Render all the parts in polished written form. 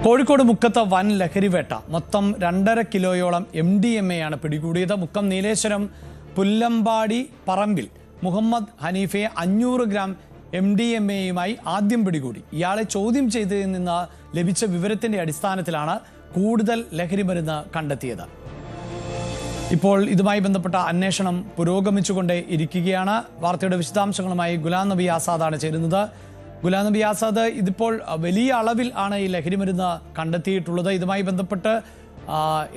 കോഴിക്കോട് മുക്കത്ത് വൻ ലഹരിവേട്ട. മൊത്തം 2.5 കിലോയോളം MDMA ആണ് പിടികൂടിയത്. മുക്കം നീലേശ്വരം പുല്ലമ്പാടി പറമ്പിൽ മുഹമ്മദ് ഹനീഫയെ 500 ഗ്രാം MDMAയുമായി ആദ്യം പിടികൂടി. ഇയാളെ ചോദ്യം ചെയ്തതിൽ നിന്ന് ലഭിച്ച വിവരത്തിന്റെ അടിസ്ഥാനത്തിലാണ് കൂടുതൽ ലഹരിമരുന്ന് കണ്ടെത്തിയത്. ഇപ്പോൾ ഇതുമായി ബന്ധപ്പെട്ട അന്വേഷണം പുരോഗമിച്ചുകൊണ്ടേ ഇരിക്കുകയാണ്. വാർത്തയുടെ വിശദാംശങ്ങളുമായി ഗുലാം നബി ആസാദാണ് ചേരുന്നത്. ഗുലാം നബി ആസാദ്, ഇതിപ്പോൾ വലിയ അളവിൽ ആണ് ഈ ലഹരിമരുന്ന് കണ്ടെത്തിയിട്ടുള്ളത്. ഇതുമായി ബന്ധപ്പെട്ട്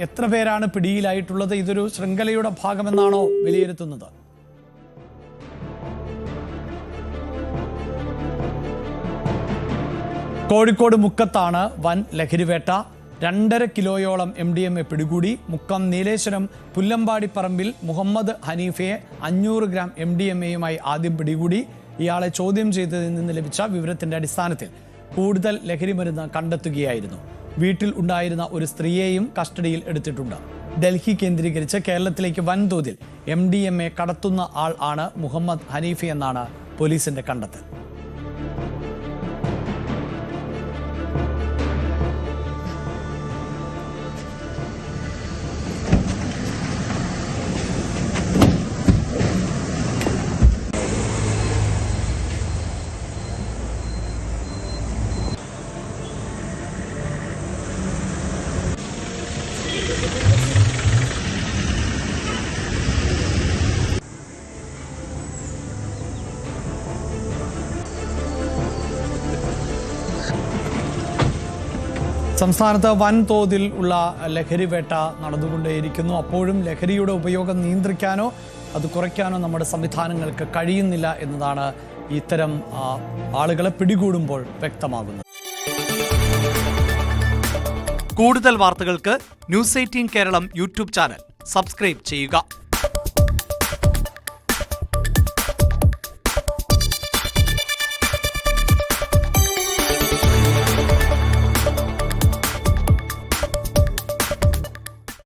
എത്ര പേരാണ് പിടിയിലായിട്ടുള്ളത്? ഇതൊരു ശൃംഖലയുടെ ഭാഗമെന്നാണോ വിലയിരുത്തുന്നത്? കോഴിക്കോട് മുക്കത്താണ് വൻ ലഹരിവേട്ട. 2.5 കിലോയോളം MDMA പിടികൂടി. മുക്കം നീലേശ്വരം പുല്ലമ്പാടി പറമ്പിൽ മുഹമ്മദ് ഹനീഫയെ 500 ഗ്രാം MDMAയുമായി ആദ്യം പിടികൂടി. ഇയാളെ ചോദ്യം ചെയ്തതിൽ നിന്ന് ലഭിച്ച വിവരത്തിന്റെ അടിസ്ഥാനത്തിൽ കൂടുതൽ ലഹരിമരുന്ന് കണ്ടെത്തുകയായിരുന്നു. വീട്ടിൽ ഉണ്ടായിരുന്ന ഒരു സ്ത്രീയെയും കസ്റ്റഡിയിൽ എടുത്തിട്ടുണ്ട്. ഡൽഹി കേന്ദ്രീകരിച്ച് കേരളത്തിലേക്ക് വൻതോതിൽ MDMA കടത്തുന്ന ആൾ ആണ് മുഹമ്മദ് ഹനീഫ എന്നാണ് പോലീസിന്റെ കണ്ടെത്തൽ. സംസ്ഥാനത്ത് വൻതോതിൽ ഉള്ള ലഹരിവേട്ട നടന്നുകൊണ്ടേയിരിക്കുന്നു. അപ്പോഴും ലഹരിയുടെ ഉപയോഗം നിയന്ത്രിക്കാനോ അത് കുറയ്ക്കാനോ നമ്മുടെ സംവിധാനങ്ങൾക്ക് കഴിയുന്നില്ല എന്നതാണ് ഇത്തരം ആളുകളെ പിടികൂടുമ്പോൾ വ്യക്തമാകുന്നത്. കൂടുതൽ വാർത്തകൾക്ക് News 18 Keralam YouTube channel subscribe ചെയ്യുക.